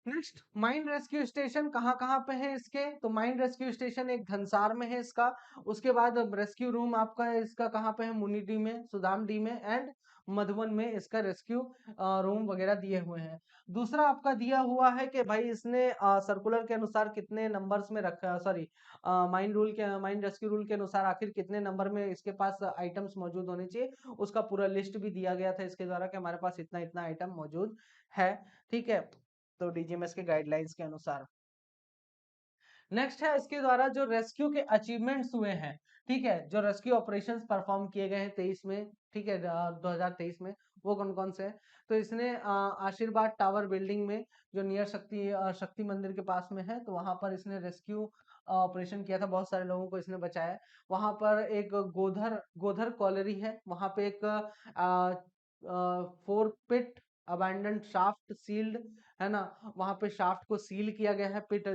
नेक्स्ट माइंड रेस्क्यू स्टेशन कहाँ कहाँ पे है इसके, तो माइंड रेस्क्यू स्टेशन एक धनसार में है इसका। उसके बाद रेस्क्यू रूम आपका इसका कहाँ पे है, मुनिडी में, सुदामडी में एंड मधुबन में इसका रेस्क्यू रूम वगैरह दिए हुए हैं। दूसरा आपका दिया हुआ है कि भाई इसने सर्कुलर के अनुसार कितने नंबर्स में रखा, सॉरी माइंड रेस्क्यू रूल के अनुसार आखिर कितने नंबर में इसके पास आइटम्स मौजूद होने चाहिए, उसका पूरा लिस्ट भी दिया गया था इसके द्वारा कि हमारे पास इतना इतना आइटम मौजूद है, ठीक है। तो डीजीएमएस के गाइडलाइंस के अनुसार नेक्स्ट है इसके द्वारा जो रेस्क्यू के अचीवमेंट्स हुए हैं, ठीक है, जो रेस्क्यू ऑपरेशंस परफॉर्म किए गए हैं 23 में, ठीक है, 2023 में, वो कौन कौन से हैं। तो इसने आशीर्वाद टावर बिल्डिंग में जो नियर शक्ति मंदिर के पास में है, तो वहां पर इसने रेस्क्यू ऑपरेशन किया था, बहुत सारे लोगों को इसने बचाया। वहां पर एक गोधर गोधर कॉलरी है, वहां पे एक 4 पिट अबैंडन शाफ्ट सील्ड है ना, वहां पे शाफ्ट को सील किया गया है, पिट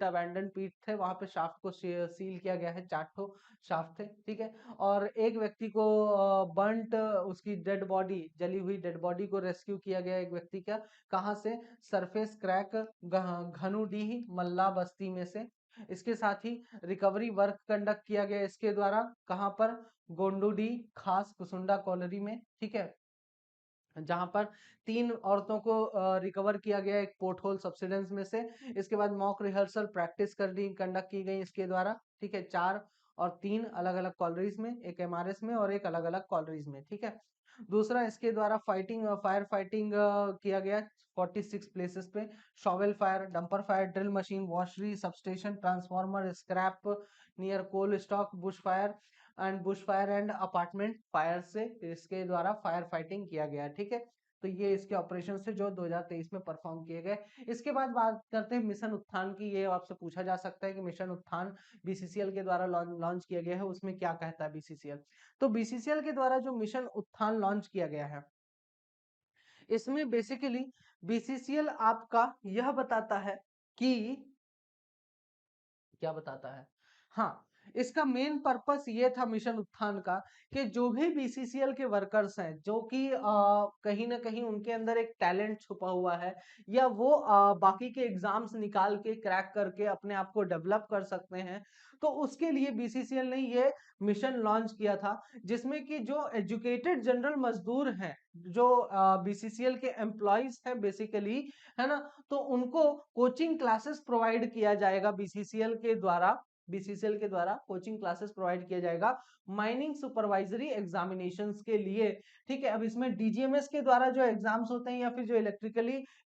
अबैंडन पिट थे वहां पे शाफ्ट को सील किया गया है, 4 शाफ्ट थे, ठीक है। और एक व्यक्ति को बर्न्ट उसकी डेड बॉडी, जली हुई डेड बॉडी को रेस्क्यू किया गया एक व्यक्ति का, कहाँ से, सरफेस क्रैक घनुडीह मल्ला बस्ती में से। इसके साथ ही रिकवरी वर्क कंडक्ट किया गया इसके द्वारा, कहाँ पर, गोंडुडी खास कुसुंडा कॉलोनी में, ठीक है, जहां पर 3 औरतों को रिकवर किया गया एक पोर्ट होल सब्सिडेंस में से। इसके बाद मॉक रिहर्सल प्रैक्टिस कंडक्ट की गई इसके द्वारा, ठीक है, 4 और 3 अलग अलग कॉलरीज में, एक एमआरएस में और एक अलग अलग कॉलरीज में, ठीक है। दूसरा इसके द्वारा फायर फाइटिंग किया गया 46 प्लेसेस पे, shovel fire, dumper fire, drill machine, washery, substation, transformer, scrap near coal stock, bush fire and apartment fire से इसके द्वारा फायर फाइटिंग किया गया, ठीक है। तो ये इसके ऑपरेशन से जो 2023 में परफॉर्म किए गए। इसके बाद बात करते हैं मिशन उत्थान की। ये आपसे पूछा जा सकता है कि मिशन उत्थान बीसीसीएल के द्वारा लॉन्च किया गया है, उसमें क्या कहता है बीसीसीएल। तो बीसीसीएल के द्वारा जो मिशन उत्थान लॉन्च किया गया है, इसमें बेसिकली बीसीसीएल आपका यह बताता है कि क्या बताता है, हाँ, इसका मेन पर्पस ये था मिशन उत्थान का कि जो भी बीसीसीएल के वर्कर्स हैं जो कि कहीं ना कहीं उनके अंदर एक टैलेंट छुपा हुआ है, या वो बाकी के एग्जाम्स निकाल के क्रैक करके अपने आप को डेवलप कर सकते हैं, तो उसके लिए बीसीसीएल ने ये मिशन लॉन्च किया था, जिसमें कि जो एजुकेटेड जनरल मजदूर हैं, जो बीसीसीएल के एम्प्लॉयज हैं बेसिकली, है ना, तो उनको कोचिंग क्लासेस प्रोवाइड किया जाएगा बीसीसीएल के द्वारा कोचिंग क्लासेस प्रोवाइड किया जाएगा माइनिंग सुपरवाइजरी एग्जामिनेशंस के लिए। ठीक है, अब इसमें डीजीएमएस के द्वारा जो एग्जाम्स होते हैं या फिर जो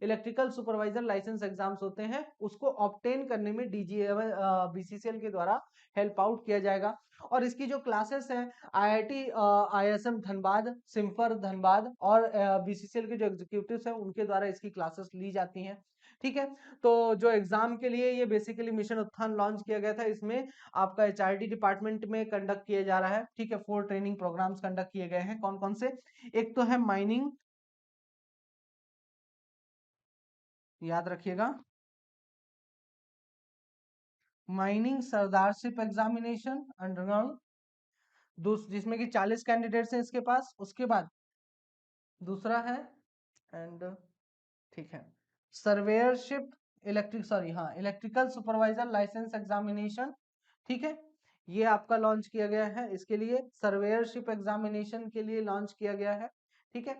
इलेक्ट्रिकल सुपरवाइजर लाइसेंस एग्जाम्स होते हैं उसको ऑब्टेन करने में डीजीएमएस बीसीसीएल के द्वारा हेल्प आउट किया जाएगा। और इसकी जो क्लासेस हैं IIT ISM Dhanbad, CIMFR Dhanbad और बीसीसीएल के जो एग्जीक्यूटिव्स हैं उनके द्वारा इसकी क्लासेस ली जाती हैं। ठीक है, तो जो एग्जाम के लिए ये बेसिकली मिशन उत्थान लॉन्च किया गया था, इसमें आपका एचआरडी डिपार्टमेंट में कंडक्ट किया जा रहा है। ठीक है, 4 ट्रेनिंग प्रोग्राम्स कंडक्ट किए गए हैं, कौन कौन से? एक तो है माइनिंग, याद रखिएगा, माइनिंग सरदारशिप एग्जामिनेशन अंडरग्राउंड, जिसमें कि 40 कैंडिडेट्स हैं इसके पास। उसके बाद दूसरा है एंड ठीक है सर्वेयरशिप इलेक्ट्रिकल सुपरवाइजर लाइसेंस एग्जामिनेशन। ठीक है, ये आपका लॉन्च किया गया है, इसके लिए सर्वेयरशिप एग्जामिनेशन के लिए लॉन्च किया गया है। ठीक है,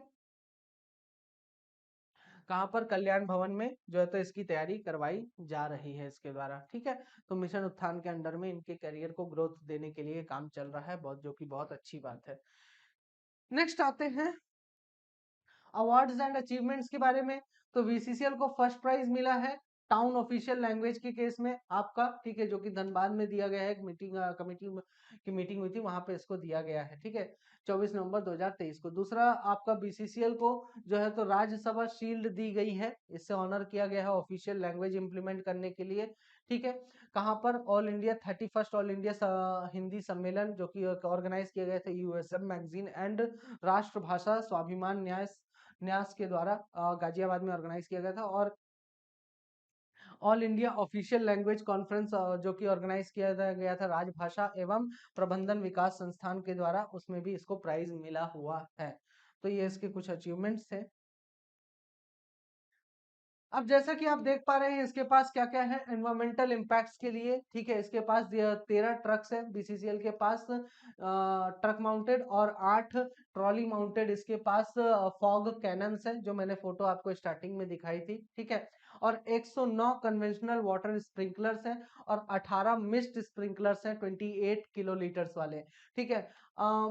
कहाँ पर? कल्याण भवन में जो है तो इसकी तैयारी करवाई जा रही है इसके द्वारा। ठीक है, तो मिशन उत्थान के अंडर में इनके करियर को ग्रोथ देने के लिए काम चल रहा है, बहुत, जो कि बहुत अच्छी बात है। नेक्स्ट आते हैं अवार्ड्स एंड अचीवमेंट्स के बारे में। तो बीसीसीएल को फर्स्ट प्राइज मिला है टाउन ऑफिशियल लैंग्वेज के केस में आपका। ठीक है, जो कि धनबाद में दिया गया है, एक मीटिंग कमेटी की मीटिंग हुई थी, वहां पे इसको दिया गया है। ठीक है, 24 नवंबर 2023 को। दूसरा आपका बीसीसीएल को जो है तो राज्यसभा शील्ड दी गई है, इससे ऑनर किया गया है ऑफिशियल लैंग्वेज इंप्लीमेंट करने के लिए। ठीक है, कहाँ पर? All India 31st all India Hindi सम्मेलन जो कि ऑर्गेनाइज किया गया था यूएसएम मैगजीन एंड राष्ट्रभाषा स्वाभिमान न्यास के द्वारा गाजियाबाद में ऑर्गेनाइज किया गया था। और all India official language conference जो कि ऑर्गेनाइज किया गया था राजभाषा एवं प्रबंधन विकास संस्थान के द्वारा, उसमें भी इसको प्राइज मिला हुआ है। तो ये इसके कुछ अचीवमेंट्स थे। अब जैसा कि आप देख पा रहे हैं इसके पास क्या क्या है एनवायरमेंटल इम्पैक्ट्स के लिए। ठीक है, इसके पास 13 ट्रक्स है बीसीसीएल के पास, ट्रक माउंटेड, और 8 ट्रॉली माउंटेड इसके पास फॉग कैनन्स है, जो मैंने फोटो आपको स्टार्टिंग में दिखाई थी। ठीक है, और 109 कन्वेंशनल वाटर स्प्रिंकलर्स हैं और 18 मिस्ट स्प्रिंकलर्स हैं 28 किलोलीटर्स वाले। ठीक है,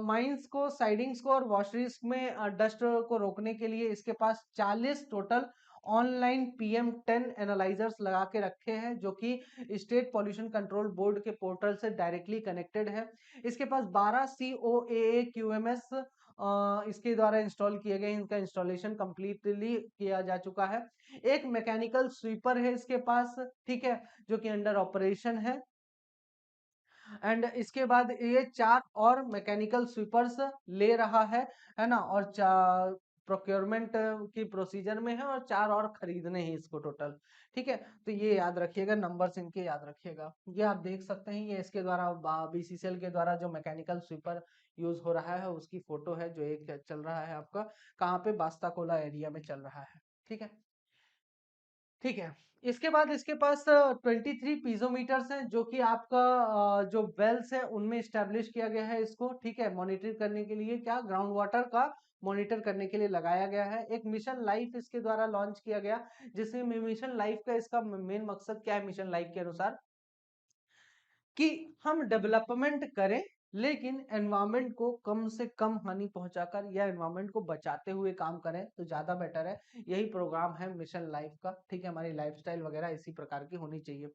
माइंस को, साइडिंग्स को और वॉशरीज में डस्ट को रोकने के लिए इसके पास 40 टोटल ऑनलाइन PM10 एनालाइजर्स लगा के रखे हैं, जो कि स्टेट पॉल्यूशन कंट्रोल बोर्ड के पोर्टल से डायरेक्टली कनेक्टेड है। इसके पास 12 COAA QMS इसके द्वारा इंस्टॉल किए गए, इनका इंस्टॉलेशन कंप्लीटली किया जा चुका है। एक मैकेनिकल स्वीपर है इसके पास, ठीक है, जो कि अंडर ऑपरेशन है। एंड इसके बाद ये 4 और मैकेनिकल स्वीपर्स ले रहा है ना, और प्रोक्योरमेंट की प्रोसीजर में है, और 4 और खरीदने हैं इसको टोटल। ठीक है, तो ये याद रखिएगा, नंबर्स इनके याद रखिएगा। ये आप देख सकते हैं, ये इसके द्वारा बीसीसीएल के द्वारा जो मैकेनिकल स्वीपर यूज हो रहा है उसकी फोटो है, जो एक चल रहा है आपका कहाँ पे, बास्ताकोला एरिया में चल रहा है। ठीक है, ठीक है, इसके बाद इसके पास 23 पीजोमीटर्स हैं, जो कि आपका जो वेल्स है उनमें स्टैब्लिश किया गया है इसको। ठीक है, मॉनिटर करने के लिए, क्या, ग्राउंड वाटर का मॉनिटर करने के लिए लगाया गया है। एक मिशन लाइफ इसके द्वारा लॉन्च किया गया, जिसमें मिशन लाइफ का इसका मेन मकसद क्या है मिशन लाइफ के अनुसार, कि हम डेवलपमेंट करें लेकिन एनवायरनमेंट को कम से कम हानि पहुंचाकर या एनवायरनमेंट को बचाते हुए काम करें तो ज्यादा बेटर है। यही प्रोग्राम है मिशन लाइफ का। ठीक है, हमारी लाइफस्टाइल वगैरह इसी प्रकार की होनी चाहिए।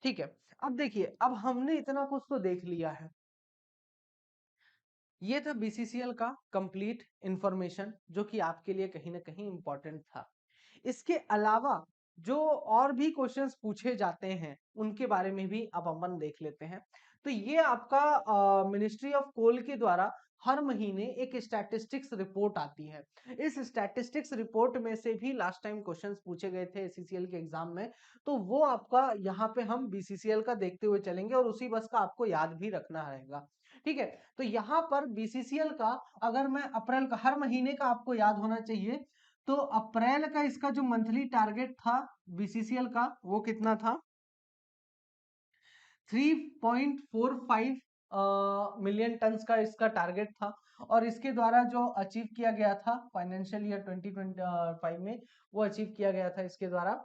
ठीक है, अब देखिए, अब हमने इतना कुछ तो देख लिया है, ये था बीसीसीएल का कंप्लीट इंफॉर्मेशन, जो कि आपके लिए कहीं ना कहीं इंपॉर्टेंट था। इसके अलावा जो और भी क्वेश्चंस पूछे जाते हैं उनके बारे में भी अब अपन देख लेते हैं। तो ये आपका मिनिस्ट्री ऑफ कोल के द्वारा हर महीने एक स्टैटिस्टिक्स रिपोर्ट आती है। इस स्टैटिस्टिक्स रिपोर्ट में से भी लास्ट टाइम क्वेश्चंस पूछे गए थे एससीसीएल के एग्जाम में, तो वो आपका यहाँ पे हम बीसीसीएल का देखते हुए चलेंगे और उसी बस का आपको याद भी रखना रहेगा। ठीक है, तो यहाँ पर बीसीसीएल का अगर मैं अप्रैल का, हर महीने का आपको याद होना चाहिए, तो अप्रैल का इसका जो मंथली टारगेट था बीसीसीएल का वो कितना था, 3.45 मिलियन टन्स का इसका टारगेट था। और इसके द्वारा जो अचीव किया गया था फाइनेंशियल ईयर 2025 में, वो अचीव किया गया था इसके द्वारा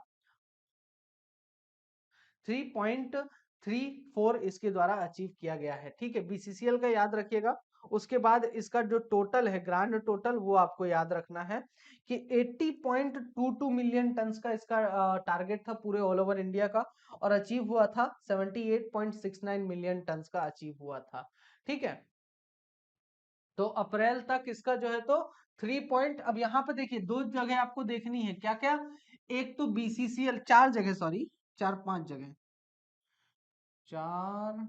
3.34 इसके द्वारा अचीव किया गया है। ठीक है, बीसीसीएल का याद रखिएगा। उसके बाद इसका जो टोटल है, ग्रांड टोटल, वो आपको याद रखना है कि 80.22 मिलियन टन्स का इसका टारगेट था पूरे ऑल ओवर इंडिया का, और अचीव हुआ था 78.69 मिलियन टन्स का अचीव हुआ था। ठीक है, तो अप्रैल तक इसका जो है तो 3 अब यहाँ पे देखिए दो जगह आपको देखनी है, क्या क्या, एक तो बीसीसीएल, चार जगह, सॉरी, चार पांच जगह, चार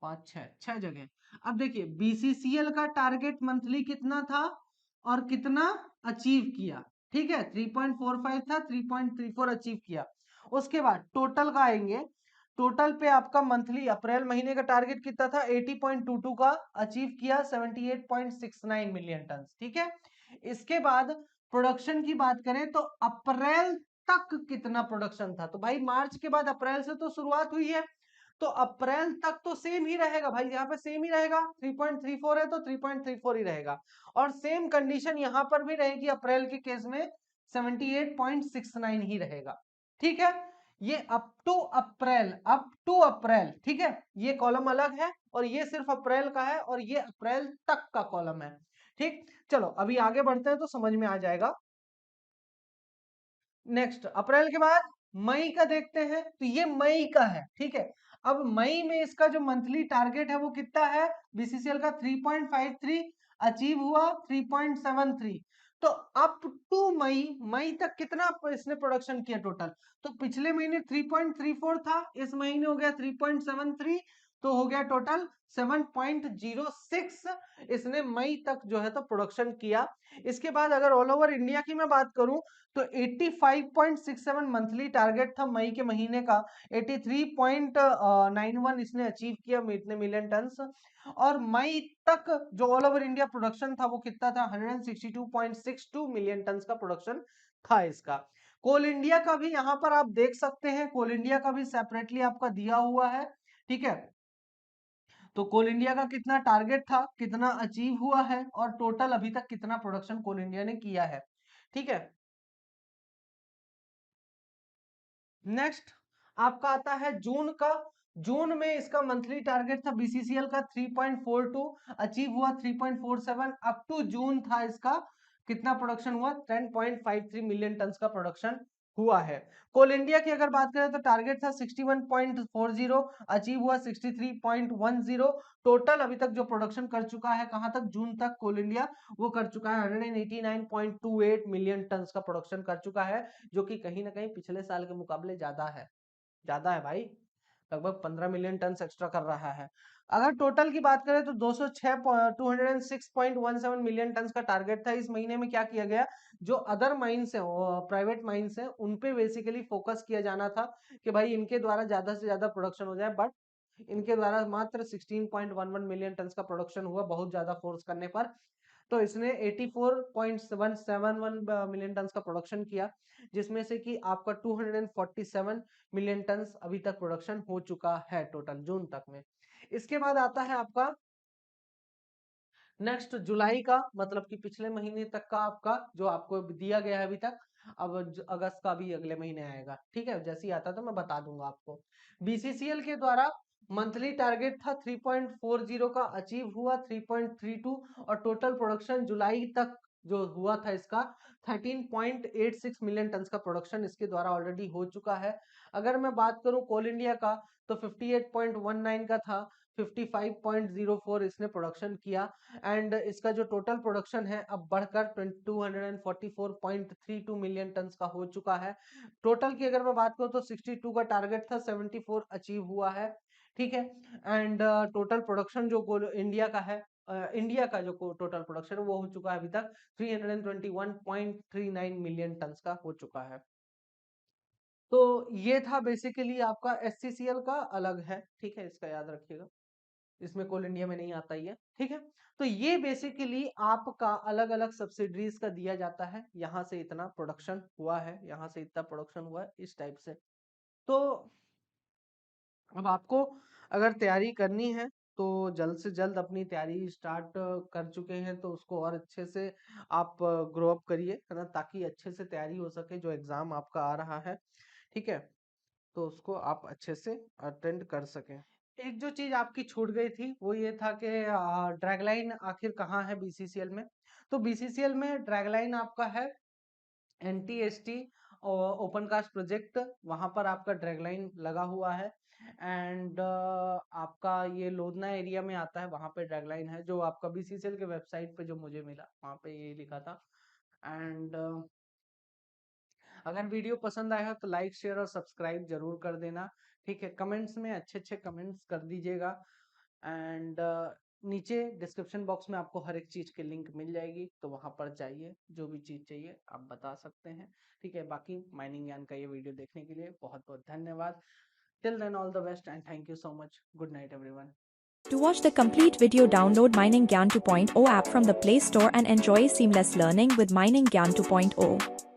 पांच छह, छह जगह। अब देखिए बीसीसीएल का टारगेट मंथली कितना था और कितना अचीव किया। ठीक है, 3.45 था, 3.34 अचीव किया। उसके बाद टोटल का आएंगे, टोटल पे आपका मंथली अप्रैल महीने का टारगेट कितना था, 80.22 का, अचीव किया 78.69 मिलियन टन। ठीक है, इसके बाद प्रोडक्शन की बात करें तो अप्रैल तक कितना प्रोडक्शन था, तो भाई मार्च के बाद अप्रैल से तो शुरुआत हुई है, तो अप्रैल तक तो सेम ही रहेगा भाई, यहाँ पे सेम ही रहेगा, 3.34 है तो 3.34 ही रहेगा। और सेम कंडीशन यहाँ पर भी रहेगी अप्रैल के केस में, 78.69 ही रहेगा। ठीक है, ये अप टू अप्रैल, ठीक है, ये कॉलम अलग है और ये सिर्फ अप्रैल का है और ये अप्रैल तक का कॉलम है। ठीक, चलो अभी आगे बढ़ते हैं तो समझ में आ जाएगा। नेक्स्ट अप्रैल के बाद मई का देखते हैं, तो ये मई का है। ठीक है, अब मई में इसका जो मंथली टारगेट है वो कितना है, बीसीसीएल का 3.53, अचीव हुआ 3.73। तो अप टू मई, मई तक कितना इसने प्रोडक्शन किया टोटल, तो पिछले महीने 3.34 था, इस महीने हो गया 3.73, तो हो गया टोटल 7.06 इसने मई तक जो है तो प्रोडक्शन किया। इसके बाद अगर ऑल ओवर इंडिया की मैं बात करूं तो 85.67 मंथली टारगेट था मई के महीने का, 83.91 इसने अचीव किया मिलियन टन्स। और मई तक जो ऑल ओवर इंडिया प्रोडक्शन था वो कितना था, 162.62 मिलियन टन्स का प्रोडक्शन था इसका। कोल इंडिया का भी यहाँ पर आप देख सकते हैं, कोल इंडिया का भी सेपरेटली आपका दिया हुआ है। ठीक है, तो कोल इंडिया का कितना टारगेट था, कितना अचीव हुआ है, और टोटल अभी तक कितना प्रोडक्शन कोल इंडिया ने किया है। ठीक है, नेक्स्ट आपका आता है जून का। जून में इसका मंथली टारगेट था बीसीसीएल का 3.42, अचीव हुआ 3.47। अप टू जून था इसका कितना प्रोडक्शन हुआ, 10.53 मिलियन टन का प्रोडक्शन हुआ है। कोल इंडिया की अगर बात करें तो टारगेट था 61.40, अचीव हुआ 63.10। टोटल अभी तक जो प्रोडक्शन कर चुका है, कहां तक, जून तक कोल इंडिया वो कर चुका है 189.28 मिलियन टन का प्रोडक्शन कर चुका है, जो कि कहीं ना कहीं पिछले साल के मुकाबले ज्यादा है, ज्यादा है भाई, लगभग 15 मिलियन टन एक्स्ट्रा कर रहा है। अगर टोटल की बात करें तो 206.17 मिलियन टन का टारगेट था। इस महीने में क्या किया गया, जो अदर माइंस है, प्राइवेट माइंस है, उन पे बेसिकली फोकस किया जाना था कि भाई इनके द्वारा ज्यादा से ज्यादा प्रोडक्शन हो जाए, बट इनके द्वारा मात्र 16.11 मिलियन टन का प्रोडक्शन हुआ, बहुत ज्यादा फोर्स करने पर। तो इसने 84.171 मिलियन टन का प्रोडक्शन किया, जिसमें से कि आपका 247 मिलियन टन अभी तक प्रोडक्शन हो चुका है टोटल जून तक में। इसके बाद आता है आपका नेक्स्ट जुलाई का, मतलब कि पिछले महीने तक का आपका जो आपको दिया गया है अभी तक। अब अगस्त का भी अगले महीने आएगा। ठीक है, जैसे ही आता तो मैं बता दूंगा आपको। बीसीसीएल के द्वारा मंथली टारगेट था 3.40 का, अचीव हुआ 3.32, और टोटल प्रोडक्शन जुलाई तक जो हुआ था इसका 13.86 मिलियन टन का प्रोडक्शन इसके द्वारा ऑलरेडी हो चुका है। अगर मैं बात करूं कोल इंडिया का तो 58.19 का था, 55.04 इसने प्रोडक्शन किया, एंड इसका जो टोटल प्रोडक्शन है अब बढ़कर 244.32 मिलियन टन का हो चुका है। टोटल की अगर मैं बात करूं तो 62 का टारगेट था, 74 अचीव हुआ है। ठीक है, एंड टोटल प्रोडक्शन जो इंडिया का है इंडिया का जो टोटल प्रोडक्शन है वो हो चुका है अभी तक 321.39 मिलियन टन का हो चुका है। तो ये था बेसिकली आपका एससीसीएल का अलग है, ठीक है, इसका याद रखिएगा, इसमें कोल इंडिया में नहीं आता ही है, ठीक है। तो ये बेसिकली आपका अलग अलग सब्सिडरीज का दिया जाता है, यहाँ से इतना प्रोडक्शन हुआ है, यहाँ से इतना प्रोडक्शन हुआ है, इस टाइप से। तो अब आपको अगर तैयारी करनी है तो जल्द से जल्द अपनी तैयारी स्टार्ट कर चुके हैं तो उसको और अच्छे से आप ग्रो अप करिए, है ना, ताकि अच्छे से तैयारी हो सके जो एग्जाम आपका आ रहा है, ठीक है, तो उसको आप अच्छे से अटेंड कर सकें। एक जो चीज आपकी छूट गई थी वो ये था कि ड्रैगलाइन आखिर कहाँ है बीसीसीएल में। तो बीसीसीएल में ड्रैगलाइन आपका है एनटीएसटी ओपन कास्ट प्रोजेक्ट, वहां पर आपका ड्रैगलाइन लगा हुआ है। एंड आपका ये लोधना एरिया में आता है, वहां पे ड्रैगलाइन है, जो आपका बीसीसीएल के वेबसाइट पे जो मुझे मिला वहां पे ये लिखा था। एंड अगर वीडियो पसंद आया हो तो लाइक शेयर और सब्सक्राइब जरूर कर देना, ठीक है, कमेंट्स में अच्छे अच्छे कमेंट्स कर दीजिएगा। एंड नीचे डिस्क्रिप्शन बॉक्स में आपको हर एक चीज की लिंक मिल जाएगी, तो वहां पर जाइए, जो भी चीज चाहिए आप बता सकते हैं, ठीक है। बाकी माइनिंग ज्ञान का ये वीडियो देखने के लिए बहुत बहुत धन्यवाद। Till then all the best and thank you so much. Good night everyone. To watch the complete video, download Mining Gyan 2.0 app from the Play Store and enjoy seamless learning with Mining Gyan 2.0.